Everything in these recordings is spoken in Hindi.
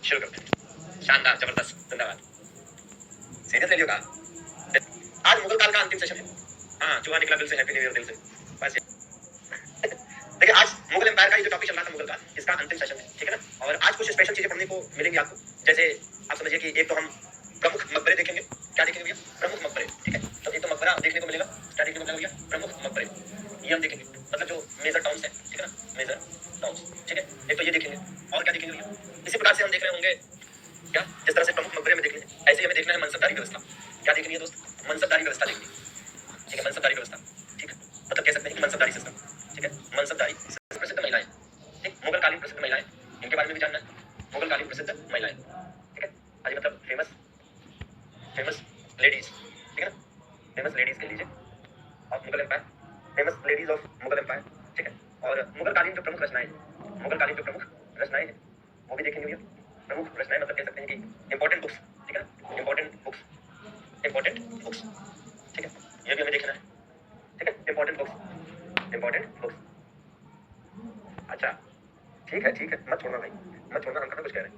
शुरू करते हैं। शानदार, जबरदस्त, जिंदाबाद। सीरियस ले लियो का आज मुगल काल का अंतिम सेशन है। हाँ, चूहा निकला बिल से, हैप्पी न्यू ईयर दिल से। बस देखिए, आज मुगल एम्पायर का ये जो टॉपिक चल रहा था मुगल का, इसका अंतिम सेशन है, ठीक है ना। और आज कुछ स्पेशल चीजें पढ़ने को मिलेंगी आपको। जैसे आप समझिए कि एक तो हम प्रमुख मकबरे देखेंगे। क्या देखेंगे भैया? प्रमुख मकबरे, ठीक है। तो एक तो मकबरा देखने को मिलेगा। क्या देखने को मिलेगा भैया? प्रमुख मकबरे, ये हम देखेंगे, मतलब जो मेजर टाउन्स है, ठीक है ना, मेजर टाउन्स, ठीक है। एक तो ये देखेंगे। और क्या देखेंगे भैया? इसी प्रकार से हम देख रहे होंगे क्या, जिस तरह से प्रमुख मकबरे में देख लेंगे, ऐसे ही हमें देखना है मनसबदारी व्यवस्था। क्या देखनी है दोस्त? मनसबदारी व्यवस्था देखनी है, ठीक है। मनसबदारी व्यवस्था, ठीक है, मतलब कह सकते हैं कि मनसबदारी सिस्टम, ठीक है। मनसबदारी प्रसिद्ध महिलाएं, ठीक, मुगल कालीन प्रसिद्ध महिलाएं, इनके बारे में भी जानना है। मुगल कालीन प्रसिद्ध महिलाएं, ठीक है। आज मतलब फेमस लेडीज, ठीक है ना, फेमस लेडीज कह लीजिए of Mughal empire, famous ladies of Mughal empire, ठीक है। और मुगल कालीन जो प्रमुख रचनाएं, मुगल कालीन जो प्रमुख रचनाएं हैं वो भी देखेंगे भैया। प्रमुख रचनाएं मतलब कह सकते हैं कि इंपॉर्टेंट बुक्स, ठीक है ना, इंपॉर्टेंट बुक्स, ठीक है, ये भी हमें देखना है, ठीक है। इंपॉर्टेंट बुक्स, अच्छा, ठीक है, मत छोड़ना भाई, मत छोड़ना, हम कहाँ कुछ कह रहे हैं।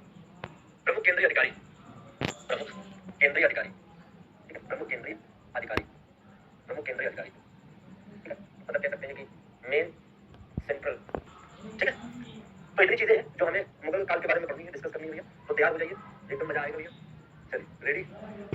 प्रमुख केंद्रीय अधिकारी, प्रमुख केंद्रीय अधिकारी, ठीक है, प्रमुख केंद्रीय अधिकारी, ठीक है, मतलब कह सकते हैं कि मेन सेंट्रल, ठीक है। तो इतनी चीजें हैं जो हमें मुगल काल के बारे में पढ़नी है, डिस्कस करनी है भैया। तो तैयार हो जाइए, एकदम मजा आएगा भैया। चलिए, रेडी,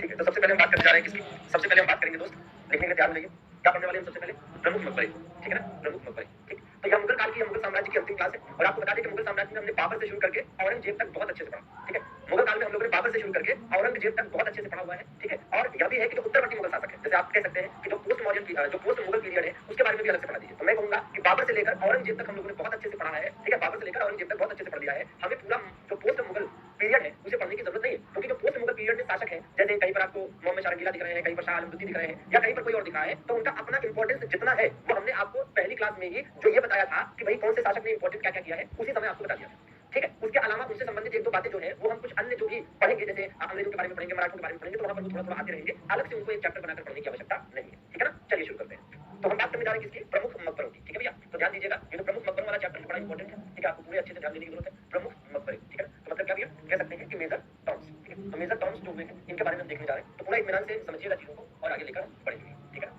ठीक है। तो सबसे पहले हम बात करने जा रहे हैं किसकी? सबसे पहले हम बात करेंगे दोस्त, लिखने के लिए तैयार हो जाइए। क्या पढ़ने वाले हैं सबसे पहले? प्रमुख मकबरे, ठीक है ना, प्रमुख मकबरे, ठीक। तो यह मुगल काल की, मुगल साम्राज्य की अंतिम क्लास है। और आपको बता दें कि मुगल साम्राज्य में हमने बाबर से शुरू करके औरंगजेब तक बहुत अच्छे से पढ़ा, ठीक है। मुगल काल में हम लोगों ने बाबर से शुरू करके औरंगजेब तक बहुत अच्छे से पढ़ा हुआ है, ठीक है। और यह भी है कि जो उत्तरवर्ती मुगल शासक है, जैसे आप कह सकते हैं कि जो पोस्ट मुगल पीरियड है, उसके बारे में भी अलग से पढ़ा दीजिए। तो मैं कहूंगा कि बाबर से लेकर औरंगजेब तक हम लोगों ने बहुत अच्छे से पढ़ा है, ठीक है। बाबर से लेकर औरंगजेब तक बहुत अच्छे से पढ़ लिया है। हमें पूरा जो पोस्ट मुगल पीरियड है उसे पढ़ने की जरूरत नहीं है, क्योंकि जो पोस्ट मुगल पीरियड में शासक है, जैसे कहीं पर आपको मोहम्मद शारंगीला दिख रहे हैं, कहीं पर शाह आलम दिख रहे हैं, या कहीं पर कोई और दिखा है, तो उनका अपना इंपॉर्टेंस जितना है वो हमने आपको पहली क्लास में ही जो ये बताया था कि भाई कौन से शासक ने इंपॉर्टेंट क्या क्या किया है, उसी समय आपको बता दिया था, ठीक है। उसके अलावा उनसे संबंधित एक दो बातें जो है वो हम कुछ अन्य जो भी पढ़ेंगे, जैसे अंग्रेजों के बारे में पढ़ेंगे, मराठों के बारे में पढ़ेंगे, तो वहां पर वो थोड़ा थोड़ा आते रहेंगे, अलग से उनको एक चैप्टर बनाकर पढ़ने की आवश्यकता नहीं है, ठीक है ना। चलिए शुरू करते हैं। तो हम बात करने जा रहे हैं किसकी? प्रमुख मकबरों की, ठीक है भैया। तो ध्यान दीजिएगा, ये जो प्रमुख मकबरों वाला चैप्टर बड़ा इंपॉर्टेंट है, ठीक है। आपको पूरे अच्छे से ध्यान देने की जरूरत है। प्रमुख मकबरे, ठीक है। तो मतलब क्या भैया? कह सकते हैं कि मेजर टाउन्स, ठीक है। तो मेजर टाउन्स जो हुए हैं इनके बारे में हम देखने जा रहे हैं। तो पूरा इत्मीनान से समझिएगा चीजों को और आगे लेकर पढ़ेंगे, ठीक है।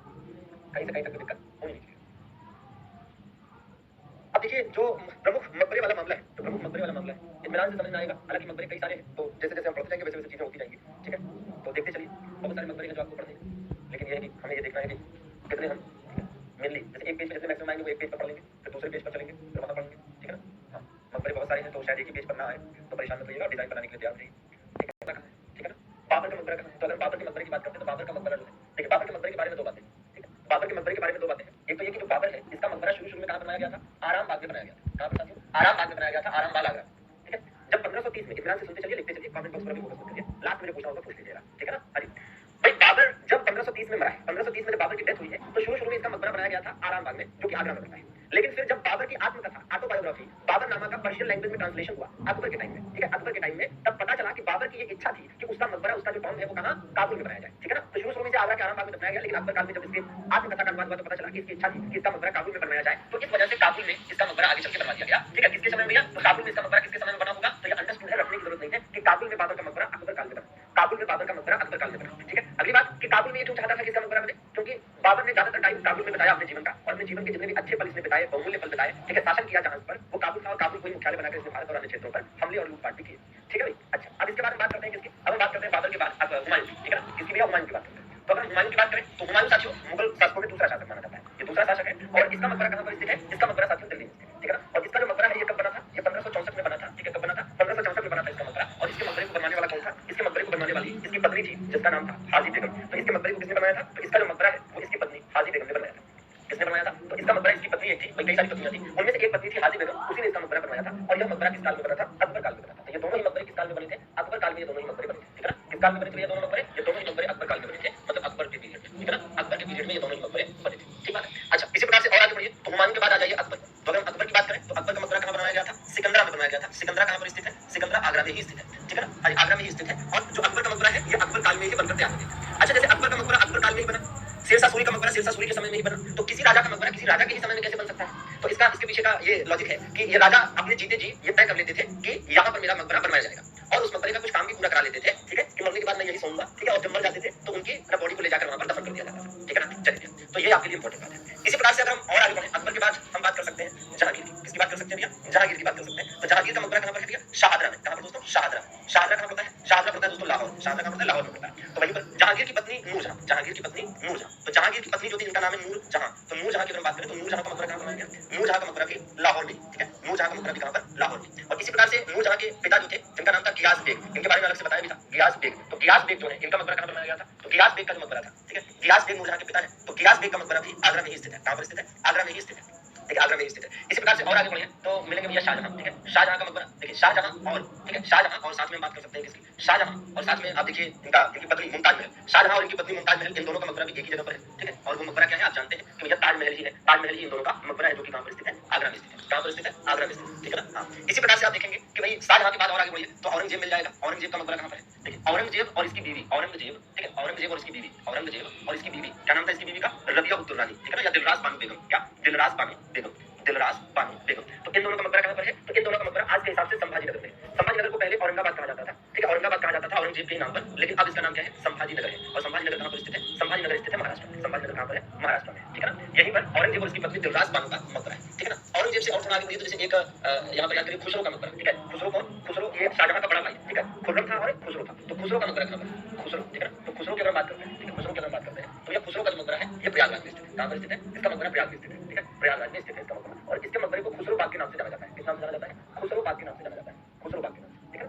कहीं से कहीं तक दिक्कत होनी नहीं चाहिए। अब देखिए, जो प्रमुख मकबरे वाला मामला है, जो प्रमुख मकबरे वाला मामला है, इत्मीनान से समझ में आएगा। हालांकि मकबरे कई सारे हैं, तो जैसे जैसे हम पढ़ते जाएंगे वैसे वैसे चीजें होती जाएंगी, ठीक है। तो देखते चलिए, बहुत सारे मकबरे हैं जो आपको पढ़ने हैं, लेकिन ये है कि हमें ये देखना है कि कितने हम मेनली, जैसे एक पेज पे जितने मैक्सिमम आएंगे वो एक पेज पर पढ़ लेंगे, फिर दूसरे पेज पर चलेंगे, फिर वहां पढ़ेंगे, ठीक है ना। हाँ, मकबरे बहुत सारे हैं, तो शायद एक ही पेज पर ना आए तो परेशान मत होइएगा, डिजाइन बनाने के लिए तैयार रहिए, ठीक है ना। बाबर का मकबरा का, तो अगर बाबर के मकबरे की बात करते हैं तो बाबर का मकबरा जो है, देखिए बाबर के मकबरे के बारे में दो बातें, ठीक है। बाबर के मकबरे के बारे में दो बातें हैं। एक तो ये कि जो बाबर है इसका मकबरा शुरू में कहां बनाया गया था? आराम बाग में बनाया गया था। कहां पर साथियों? आराम बाग में बनाया गया था, आराम बाग आगरा, ठीक है। जब 1530 में, इत्मीनान से सुनते चलिए, लिखते चलिए, कमेंट बॉक्स पर भी फोकस मत करिए, लास्ट में जो पूछना होगा पूछ लीजिएगा, ठीक है ना। हाँ जी भाई, बाबर जब 1530 में मरा है, 1530 में जब बाबर की डेथ हुई है, तो शुरू में इसका मकबरा बनाया गया था आराम बाग में, जो कि आगरा में बनता है। लेकिन फिर जब बाबर की आत्मकथा, ऑटोबायोग्राफी, बाबर नामा का पर्शियन लैंग्वेज में ट्रांसलेशन हुआ अकबर के टाइम में, ठीक है, अकबर के टाइम में, तब पता चला कि बाबर की ये इच्छा थी कि उसका मकबरा, उसका जो टॉम्ब है वो कहां? काबुल में बनाया जाए, ठीक है ना। तो शुरू में से आगरा के आराम बाग में बनाया गया, लेकिन अकबर काल में जब इसकी आत्मकथा का अनुवाद हुआ तो पता चला कि इसकी इच्छा थी कि इसका मकबरा काबुल में बनवाया जाए। तो इस वजह से काबुल में इसका मकबरा आगे चल के बनवा दिया गया, ठीक है। किसके समय में भैया? तो काबुल में इसका मकबरा किसके समय में बना होगा? तो ये अंडरस्टूड है, रखने की जरूरत नहीं है कि काबुल में बाबर का मकबरा अकबर काल में बना, काबुल में बाबर का मकबरा अकबर काल में बना, ठीक है। अगली बात कि काबुल में ये क्यों चाहता था कि इसका मकबरा बने? क्योंकि बाबर ने ज्यादातर टाइम काबुल में बताया अपने जीवन का, और अपने जीवन के जितने भी अच्छे पल इसने बिताए, बहुमूल्य पल बिताए, ठीक है, शासन किया जहां पर, वो काबुल था। और काबुल को ही मुख्यालय बनाकर इसने भारत और अन्य क्षेत्रों पर हमले और लूटपाट भी किए, ठीक है भाई। अच्छा, अब इसके बाद हम बात करते हैं किसकी? अब हम बात करते हैं बाबर के बाद हुमायूं की, ठीक है ना। किसकी भैया? हुमायूं की बात करते हैं। तो अगर हुमायूं की बात करें तो हुमायूं साथियों मुगल शासकों में दूसरा शासक माना जाता है, ये दूसरा शासक है। और इसका मकबरा कहां पर स्थित है? इसका मकबरा साथियों दिल्ली में स्थित है, ठीक है ना। और इसका जो मकबरा है ये कब बना था? ये 1564 में बना था, ठीक है। कब बना था? 1564 में बना था इसका मकबरा। और इसके मकबरे को बनवाने वाला कौन था? इसके मकबरे को बनवाने वाली इसकी पत्नी थी, जिसका नाम था हाजी बेगम। तो इसके मकबरे को किसने बनाया था? तो इसका जो मकबरा है वो इसकी पत्नी हाजी बेगम ने बनाया था। किसने बनाया था? तो इसका मकबरा इसकी पत्नी एक थी, कई सारी पत्नियां थी, उनमें से एक पत्नी थी हाजी बेगम, उसी ने इसका मकबरा बनवाया था। और यह मकबरा किस काल में बना था? अकबर काल में बना था। तो ये दोनों ही मकबरे किस काल में बने थे? अकबर काल में ये दोनों ही मकबरे बने थे, ठीक है ना। किस काल में बने थे ये दोनों मकबरे? ये दोनों ही मकबरे अकबर काल में बने थे, मतलब अकबर के पीरियड में, ठीक है ना। अकबर के पीरियड में ये दोनों ही मकबरे बने थे, ठीक है। अच्छा, इसी प्रकार से और आगे बढ़िए, तो हुमायूं के बाद आ जाइए अकबर। तो अगर हम अकबर की बात करें तो अकबर का मकबरा कहां बनाया गया था? सिकंदरा में बनाया गया था। सिकंदरा कहां पर स्थित है? सिकंदरा आगरा में ही स्थित है, ठीक है ना। आगरा में ही स्थित है। और जो अकबर का मकबरा है ये अकबर काल में ही बनकर तैयार हो गया। अच्छा, जैसे अकबर का मकबरा अकबर काल में ही बना, शेरशाह सूरी का मकबरा शेरशाह सूरी के समय में ही बना, तो किसी राजा का मकबरा किसी राजा के ही समय में कैसे बन सकता है? तो इसके पीछे का ये लॉजिक है कि ये राजा अपने जीते जी ये तय कर लेते थे कि यहाँ पर मेरा मकबरा बनवाया जाएगा। और उस मकबरे का कुछ काम भी पूरा करा लेते थे, ठीक है, कि मरने के बाद मैं यही सोऊंगा, ठीक है, और जब मर जाते थे तो उनकी बॉडी को ले जाकर वहां पर दफन कर दिया जाता था, ठीक है ना। चलिए, तो ये आपके लिए इंपॉर्टेंट बात है। इसी प्रकार से अगर हम और आगे बढ़े, अकबर के बाद हम बात कर सकते हैं जहांगीर की। किसकी बात कर सकते हैं भैया? जहांगीर की बात कर सकते हैं। तो जहांगीर का मकबरा कहां पर है भैया? शाहदरा में। कहां पर दोस्तों? शाहदरा। शाहदरा कहां पड़ता है? शाहदरा पड़ता है दोस्तों लाहौर। शाहदरा कहां पड़ता है? लाहौर में पड़ता है। तो वहीं पर जहांगीर की पत्नी नूरजहां, जहांगीर की पत्नी नूरजहां। तो जहांगीर की पत्नी जो थी इनका नाम है नूरजहां। तो नूरजहां की अगर बात करें तो नूरजहां का मकबरा कहां बनाया गया? नूरजहां का मकबरा भी लाहौर में, ठीक है, नूरजहां का मकबरा भी कहां पर? लाहौर में। और इसी प्रकार से नूरजहां के पिता जो थे जिनका नाम था गियास बेग, इनके बारे में अलग से बताया भी था, गियास बेग। तो गियास बेग जो है इनका मकबरा कहां बनाया गया था? तो गियास बेग का जो मकबरा था, ठीक है, गियास बेग नूरजहां के पिता है, तो गियास बेग का मकबरा भी आगरा में ही स्थित है। कहां पर स्थित है? आगरा में ही स्थित है, देखिए आगरा में ही स्थित है। इसी प्रकार से और आगे बढ़िए तो मिलेंगे भैया शाहजहां, ठीक है, शाहजहां का मकबरा। देखिए शाहजहां और, ठीक है, शाहजहां और साथ में बात कर सकते हैं किसकी? शाहजहां और साथ में आप देखिए इनकी पत्नी मुमताज महल। शाहजहां और इनकी पत्नी मुमताज महल, इन दोनों का मकबरा भी एक ही जगह पर है, ठीक है। और वो मकबरा क्या है आप जानते हैं कि भैया ताजमहल ही है। ताजमहल ही इन दोनों का मकबरा है जो कि कहां पर स्थित है? आगरा में स्थित है। कहां पर स्थित है? आगरा में स्थित है, ठीक है ना। हाँ, इसी प्रकार से आप देखेंगे कि भाई शाहजहां के बाद और आगे बढ़िए तो औरंगजेब मिल जाएगा। औरंगजेब का मकबरा कहां पर है? देखिए औरंगजेब और इसकी बीवी, औरंगजेब, ठीक है, औरंगजेब और इसकी बीवी, औरंगजेब और इसकी बीवी, क्या नाम था इसकी बीवी का? रबिया उद दुर्रानी, ठीक है ना, या दिलरास बानो बेगम। क्या? दिलरास बानो बेगम, दिलरास बानो बेगम। तो इन दोनों का मकबरा कहां पर है? तो इन दोनों का मकबरा आज के हिसाब से संभाजीनगर में। संभाजीनगर को पहले औरंगाबाद कहा जाता था, ठीक है, औरंगाबाद कहा जाता था औरंगजेब के नाम पर, लेकिन अब इसका नाम क्या है? संभाजीनगर है। और संभाजीनगर कहां पर स्थित है? संभाजीनगर स्थित है महाराष्ट्र में। संभाजीनगर कहां पर है? महाराष्ट्र में, ठीक है ना। यहीं पर औरंगजेब और उसकी पत्नी दिलरास बानो का मकबरा है, ठीक है ना। औरंगजेब से और थोड़ा आगे बढ़िए तो जैसे एक यहाँ पर याद करिए खुसरो का मकबरा, ठीक है। खुसरो कौन? खुसरो ये शाहजहां का बड़ा भाई, ठीक है, खुर्रम था और खुसरो था। तो खुसरो का मकबरा कहां पर? खुसरो, ठीक है ना। तो खुसरो की अगर बात करते हैं, ठीक है, खुसरो की अगर बात करते हैं तो ये खुसरो का जो मकबरा है ये प्रयागराज में स्थित है। कहां पर स्थित है? इसका मकबरा प्रयाग में स्थित है, ठीक है, प्रयागराज में स्थित है इसका मकबरा। और इसके मकबरे को खुसरो बाग के नाम से जाना जाता है। किस नाम से जाना जाता है? खुसरो बाग के नाम से जाना जाता है, खुसरो बाग के नाम से, ठीक है।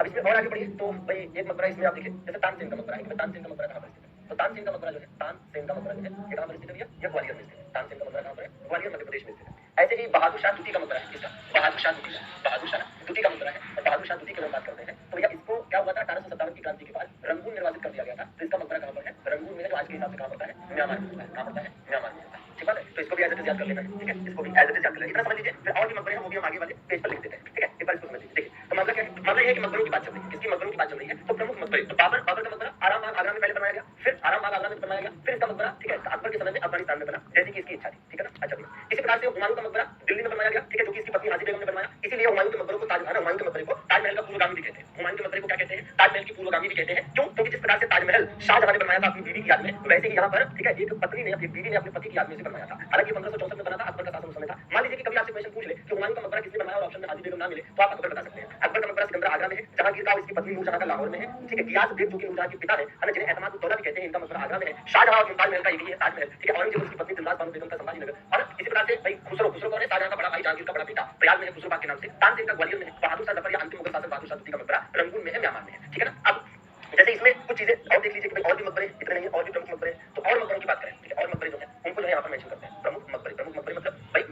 अब इसमें और आगे बढ़िए तो भाई एक मकबरा इसमें आप देखिए जैसे तानसेन का मकबरा है। तानसेन का मकबरा कहां पर स्थित है? तो तानसेन का मकबरा जो है, तानसेन का मकबरा जो है ये कहां पर स्थित है भैया? ये ग्वालियर में स्थित है। तानसेन का मकबरा कहां पर है? ग्वालियर मध्य प्रदेश में स्थित है। ऐसे ही बहादुर शाह द्वितीय का मकबरा है, किसका? बहादुर शाह द्वितीय, बहादुर शाह द्वितीय का मकबरा है। और बहादुर शाह द्वितीय की अगर बात करते हैं तो भैया इसको क्या हुआ था? 1857 की क्रांति के बाद रंगून निर्वासित कर दिया गया था। तो इसका मकबरा कहां पर है? रंगून में है, जो आज के हिसाब से कहां पड़ता है? म्यांमार में पड़ता है। कहां पड़ता है? म्यांमार में पड़ता है, ठीक है। तो इसको भी एज इट इज याद कर लेना है, ठीक है, इसको भी एज इट इज याद कर लेना। इतना समझ लीजिए, फिर और भी मकबरे हैं वो भी हम आगे वाले पेज पर लिख देते हैं, ठीक है। एक बार इसको समझ लीजिए। देखिए तो मामला क्या है? मामला ये है कि मकबरों की बात चल रही है। किसकी? मकबरों की बात चल रही है। तो प्रमुख मकबरे तो बाबर का मकबरा आराम बाग आगरा में पहले बनाया गया, फिर आराम बाग आगरा में बनाया गया, फिर इसका मकबरा, ठीक है, अकबर के समय में अफगानिस्तान में बना, जैसे कि इसकी इच्छा थी, ठीक है ना। अच्छा इसी प्रकार से हुमायूं का मकबरा दिल्ली में बनवाया गया, ठीक है, जो कि इसकी पत्नी हाजी बेगम ने बनवाया। इसीलिए हुमायूं के मकबरों को हुमायूं के मकबरे को ताजमहल का पूर्वगामी भी कहते हैं। हुमायूं के मकबरे को क्या कहते हैं? ताजमहल की पूर्वगामी भी कहते हैं। क्यों? क्योंकि जिस प्रकार से ताजमहल शाहजहां ने बनवाया था अपनी बीवी की याद में, वैसे ही यहाँ पर, ठीक है, एक पत्नी ने, अपनी बीवी ने अपने पति की याद में इसे बनवाया था। हालांकि 1564 में बना था, अकबर का शासन उस समय था। मान लीजिए कि कभी आपसे क्वेश्चन पूछ ले कि हुमायूं का मकबरा किसने बनाया और ऑप्शन में हाजी बेगम ना मिले तो आप अकबर बता सकते हैं। अकबर का मकबरा सिकंदर आगरा में है, जहांगीर का इसकी पत्नी नूरजहां का लाहौर में है, ठीक है। गियास बेग जो कि नूरजहां के पिता है, जिन्हें एतमाद उद दौला भी कहते हैं, इनका मकबरा आगरा में है। शाहजहां और मुमताज महल का एक ही है ताजमहल, ठीक है। औरंगजेब उसकी पत्नी दिलरास बानो बेगम का संभाजीनगर। और इसी प्रकार से भाई खुसरो, खुसरो कौन है? शाहजहां का बड़ा भाई, जहांगीर का बड़ा बेटा, प्रयाग में है, खुसरो बाग के नाम से। तानसेन का ग्वालियर में है। बहादुर शाह जफर या अंतिम मुगल शासक बहादुर शाह द्वितीय का मकबरा रंगून में है, म्यांमार में है, ठीक है ना। अब जैसे इसमें कुछ चीजें और देख लीजिए कि भाई और भी मकबरे इतने नहीं है, और भी प्रमुख मकबरे। तो और मकबरों की बात करें, ठीक है, और मकबरे जो है उनको जो है यहाँ पर मेंशन करते हैं प्रमुख मकबरे। प्रमुख मकबरे मतलब भाई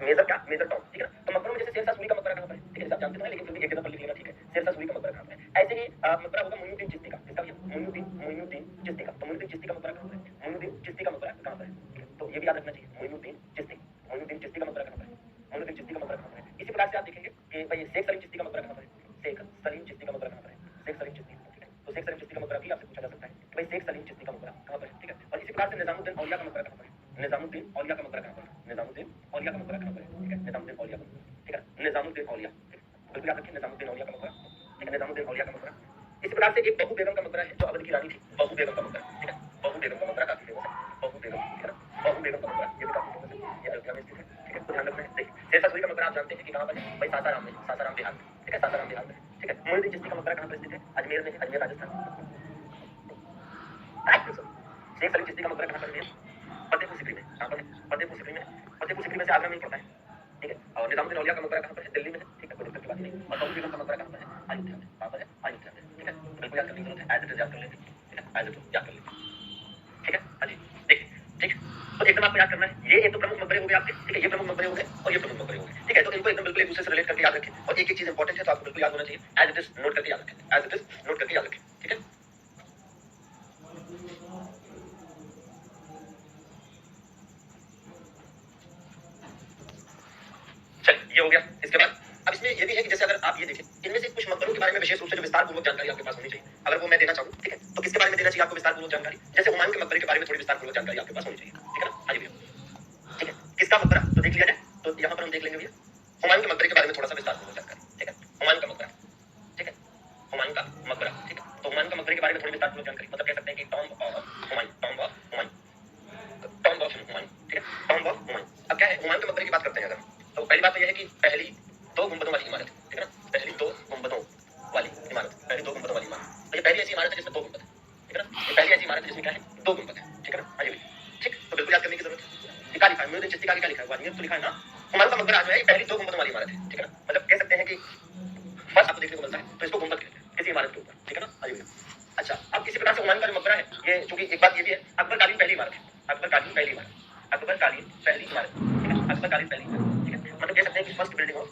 मेजर क्या? मेजर टॉप, ठीक है ना। तो मकबरों में जैसे शेरशाह सूरी का मकबरा कहां पर है? ठीक है, आप जानते हैं लेकिन फिर भी एक जगह पर लिख लेना, ठीक है। शेरशाह सूरी का मकबरा कहां पर है? ऐसे ही मकबरा होगा मोइनुद्दीन चिश्ती का। किसका भैया? मोइनुद्दीन चिश्ती का। तो मोइनुद्दीन चिश्ती का मकबरा कहां पर है? मोइनुद्दीन चिश्ती का मकबरा कहां पर है? ठीक है, तो ये भी याद रखना चाहिए, मोइनुद्दीन चिश्ती, मोइनुद्दीन चिश्ती का मकबरा कहां पर है? मोइनुद्दीन चिश्ती का मकबरा कहां पर है? इसी प्रकार से आप देखेंगे कि भाई शेख सलीम चिश्ती का मकबरा कहां पर है? शेख सलीम चिश्ती का मकबरा कहां पर है? शेख सलीम चिश्ती, ठीक है। तो शेख सलीम चिश्ती का मकबरा भी आपसे पूछा जा सकता है कि भाई शेख सलीम चिश्ती का मकबरा कहां पर है, ठीक है। और इसी प्रकार से निजामुद्दीन औलिया का मकबरा कहां पर है? निजामुद्दीन औलिया का मकबरा कहां पर है? निजामुद्दीन औलिया का मकबरा कहां पर है? ठीक है, निजामुद्दीन औलिया का, ठीक है, निजामुद्दीन औलिया, बिल्कुल याद रखिए, निजामुद्दीन औलिया का मकबरा, ठीक है, निजामुद्दीन औलिया का मकबरा। इसी प्रकार से एक बहू बेगम का मकबरा है जो अवध की रानी थी, बहू बेगम का मकबरा, ठीक है। बहू बेगम का मकबरा काफी फेमस है, बहू बेगम, ठीक है ना। बहू बेगम का मकबरा ये भी काफी फेमस है, ये अयोध्या में स्थित है, ठीक है, तो ध्यान रखना है। देखिए शेरशाह सूरी का मकबरा आप जानते हैं कि कहां पर है? भाई सासाराम में, सासाराम बिहार में, ठीक है, सासाराम बिहार में, ठीक है। मोइनुद्दीन चिश्ती का मकबरा कहां पर स्थित है? अजमेर में है, अजमेर राजस्थान। शेख सलीम चिश्ती का मकबरा कहां पर है? फतेहपुर सीकरी में। कहां पर है? फतेहपुर सीकरी में। फतेहपुर सीकरी में से आगरा में ही पड़ता है, ठीक है। और निजामुद्दीन औलिया का मकबरा कहां पर है? दिल्ली में है, ठीक है, कोई दिक्कत की बात नहीं। और बहू बेगम का मकबरा कहां पर है? अयोध्या में। कहां पर है? अयोध्या में, ठीक है। तो बिल्कुल याद करने की जरूरत है, एज इट इज याद कर लेते, ठीक है, एज इट इज याद कर लेते, ठीक है। हाँ जी, देखिए, ठीक है, तो एकदम आपको याद करना है। ये एक तो प्रमुख मकबरे हो गए आपके, ठीक है, ये प्रमुख मकबरे हो गए और ये प्रमुख मकबरे हो गए, ठीक है। तो इनको एकदम बिल्कुल एक दूसरे से रिलेट करके याद रखें और एक एक चीज इंपॉर्टेंट है तो आपको बिल्कुल याद होना चाहिए, एज इट इज नोट करके याद रखें, एज इट इज नोट करके याद रखें, ठीक है। चलिए ये हो गया। इसके बाद अब इसमें ये भी है कि जैसे अगर आप ये देखें, इनमें से कुछ मकबरों के बारे में विशेष रूप से जो विस्तार पूर्वक जानकारी आपके पास होनी चाहिए, अगर वो मैं देना चाहूँ, ठीक है, तो किसके बारे में देना चाहिए आपको विस्तार पूर्वक जानकारी? जैसे हुमायूं के मकबरे के बारे में थोड़ी विस्तार पूर्वक जानकारी आपके पास होनी चाहिए, ठीक है ना। हाँ जी भैया, ठीक है, किसका मकबरा तो देख लिया जाए, तो यहाँ पर हम देख लेंगे भैया हुमायूं के मकबरे के बारे में थोड़ा सा विस्तार पूर्वक जानकारी, ठीक है। हुमायूं का मकबरा, ठीक है, दो गुंबदों वाली इमारत, ठीक है ना, पहली दो गुंबदों वाली इमारत, पहली दो गुंबदों वाली इमारत। तो ये पहली ऐसी इमारत है जिसमें दो गुंबद है, ठीक है ना, ये पहली ऐसी इमारत है जिसमें क्या है, दो गुंबद है, ठीक है ना, हाँ जी ठीक। तो बिल्कुल याद करने की जरूरत है। ये क्या लिखा है, म्यूजियम चिश्ती का क्या लिखा है, तो लिखा है ना, हुमायूं का मकबरा जो है पहली दो गुंबदों वाली इमारत है, ठीक है ना, मतलब कह सकते हैं कि फर्स्ट आपको देखने को मिलता है तो इसको गुंबद कहते हैं किसी इमारत के ऊपर, ठीक है ना, हाँ जी। अच्छा, अब किसी प्रकार से हुमायूं का जो मकबरा है, ये चूंकि एक बात ये भी है, अकबर कालीन पहली इमारत है, अकबर कालीन पहली इमारत, अकबर कालीन पहली इमारत, ठीक है, अकबर कालीन पहली इमारत, ठीक है, मतलब कह सकते हैं कि first building of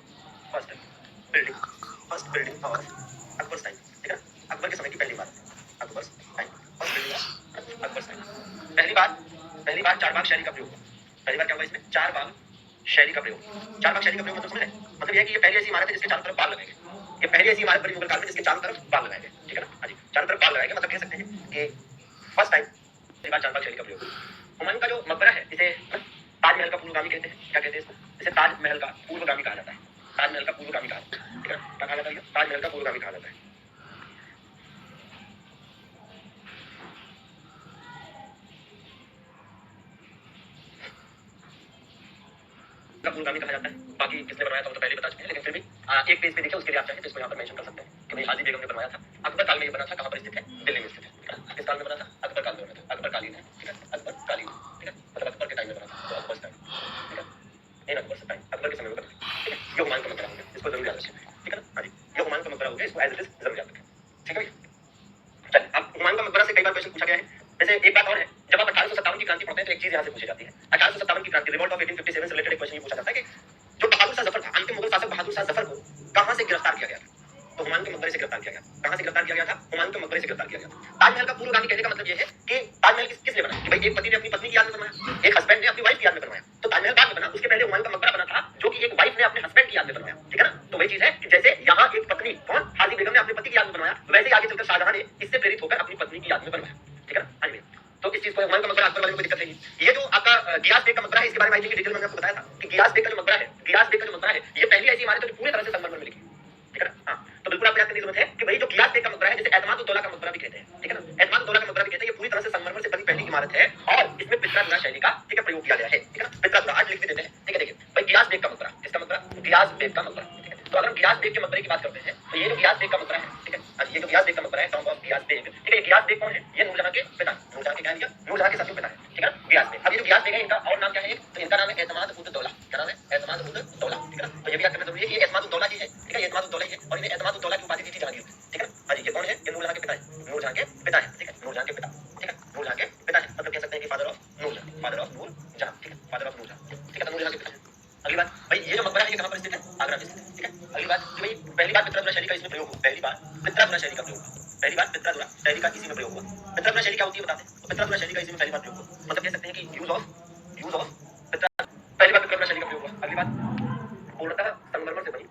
Akbar time, ठीक है, अकबर के समय की पहली इमारत, Akbar time first building of Akbar time. पहली बार चारबाग शैली का प्रयोग हुआ, पहली बार क्या हुआ इसमें, चारबाग शैली का प्रयोग, चारबाग शैली का प्रयोग मतलब समझ रहे हैं, मतलब यह है कि ये पहली ऐसी इमारत है जिसके चारों तरफ बाग लगाए गए, ये पहली ऐसी इमारत बनी मुगल काल में जिसके चारों तरफ बाग लगाए गए, ठीक है ना, हाँ जी, चारों तरफ बाग लगाए गए, मतलब कह सकते हैं कि फर्स्ट टाइम पहली बार चारबाग शैली का प्रयोग। हुमायूं का जो मकबरा है इसे ताजमहल का पूर्वगामी कहते हैं, क्या कहते हैं इसको, इसे ताजमहल का पूर्वगामी कहा जाता है, ताजमहल का पूर्वगामी कहा जाता है, ठीक है, क्या कहा जाता है, ताजमहल का पूर्वगामी कहा जाता है। पूर्वगामी कहा जाता है, बाकी किसने बनाया था वो तो पहले बता चुके हैं, लेकिन फिर भी एक पेज पे देखिए, उसके लिए आप चाहें तो इसको यहाँ पर मेंशन कर सकते हैं कि भाई हाजी बेगम ने बनवाया था, अकबर काल में ये बना था, कहाँ पर स्थित है, दिल्ली में स्थित है, किस काल में बना था, अकबर काल में बना था, अकबर कालीन है, ठीक है, अकबर कालीन, ठीक है, मतलब अकबर के टाइम में बना था, तो अकबर टाइम, ठीक है, इन अकबर टाइम, अकबर के समय में बना था, ठीक है, ये हुमायूं का मकबरा हो गया, इसको जरूर याद रखिए, ठीक है ना, हाँ जी, ये हुमायूं का मकबरा हो गया, इसको एज इट इज जरूर याद रखें, ठीक है। चलिए, अब हुमायूं का मकबरा से कई बार क्वेश्चन पूछा गया है, जैसे एक बात और है, जब आप 1857 की क्रांति पढ़ते हैं तो एक चीज यहाँ से पूछी जाती है, 1857 की क्रांति, रिवॉल्ट ऑफ 1857 से रिलेटेड एक क्वेश्चन ये पूछा जाता है कि जो बहादुर शाह जफर था, अंतिम मुगल शासक बहादुर शाह जफर को कहां से गिरफ्तार किया गया था, तो हुमायूं के मकबरे से गिरफ्तार किया गया, कहां से गिरफ्तार किया गया था, हुमायूं के मकबरे से गिरफ्तार किया गया था। ताजमहल का पूर्वगामी कहने का मतलब ये है कि ताजमहल किसने बनाया, कि भाई एक पति ने अपनी पत्नी की याद में बनवाया, एक हस्बैंड ने अपनी वाइफ की याद में बनवाया, तो ताजमहल बाद में बना, उसके पहले हुमायूं का मकबरा बना था जो कि एक वाइफ ने अपने हस्बैंड की याद में बनवाया, ठीक है ना, तो वही चीज है कि जैसे यहाँ एक पत्नी कौन, हाजी बेगम ने अपने पति की याद में बनवाया, वैसे आगे चलकर शाहजहां ने इससे प्रेरित होकर अपनी पत्नी की याद में बनवाया, ठीक है ना, हाँ जी। तो इस चीज को हुमायूं का मकबरा अकबर वाले को कोई दिक्कत नहीं। ये जो आपका गियास बेग का मकबरा है, इसके बारे में आई थिंक डिटेल में मैंने आपको बताया था कि गियास बेग का जो मकबरा है, गियास बेग का जो मकबरा है, ये पहली ऐसी इमारत है जो पूरी तरह से संगमरमर में लिखी, ठीक है ना, हाँ, तो बिल्कुल आपको याद करने की जरूरत है कि भाई जो गियास बेग का मकबरा है, जिसे एतमाद-उद-दौला का मकबरा भी कहते हैं, ठीक है ना, एतमाद-उद-दौला का मकबरा भी कहते हैं, ये पूरी तरह से संगमरमर से बनी पहली इमारत है और इसमें पित्रा शैली का, ठीक है, प्रयोग किया गया है, ठीक है ना, पित्रा आज लिख भी देते हैं, ठीक है, देखिए भाई गियास बेग का मकबरा, किसका मकबरा, गियास बेग का मकबरा, ठीक है, तो अगर हम गियास बेग के मकबरे की बात करते हैं तो ये जो गियास बेग का मकबरा है, ठीक है, ये जो गियास बेग का मकबरा है, टॉम्ब ऑफ गियास बेग, ठीक है, गियास बेग कौन है, ये नूरजहां के पिता, नूरजहां के क्या है, नूरजहां के ससुर पिता है, ठीक है ना, गियास बेग। अब ये जो गियास बेग है, इनका और नाम क्या है, तो इनका नाम है एतमाद-उद-दौला, क्या नाम है, एतमाद-उद-दौला, ठीक है ना, तो ये भी याद करना जरूरी है कि ये एतमाद-उद-दौला ही है, ठीक है, ये एतमाद-उद-दौला ही है और इन्हें एतमाद-उद-दौला की उपाधि दी थी जहांगीर, ठीक है ना, हाँ जी, ये कौन है, ये नूरजहां के पिता है, नूरजहां के पिता है, ठीक है, नूरजहां के पिता, ठीक है, नूरजहां के पिता है, मतलब कह सकते हैं कि father of Nurjahan, father of Nurjahan, ठीक है, फादर ऑफ नूरजहां, ठीक है, तो नूरजहां के पिता है। अगली बात, भाई ये जो मकबरा है ये कहां पर स्थित है, आगरा में स्थित है, ठीक है। अगली बात कि भाई पहली बार पित्रा शैली का इसमें प्रयोग हुआ, पहली बार पित्रा शैली का प्रयोग हुआ, पहली बार पित्रा शैली का इसी में प्रयोग हुआ। पित्रा शैली क्या होती है बताते हैं, तो पित्रा शैली का इसी में पहली बार प्रयोग हुआ, मतलब कह सकते हैं कि यूज ऑफ पित्रा, पहली बार पित्रा शैली का प्रयोग हुआ। अगली बात, पूर्णतः संगमरमर से बनी,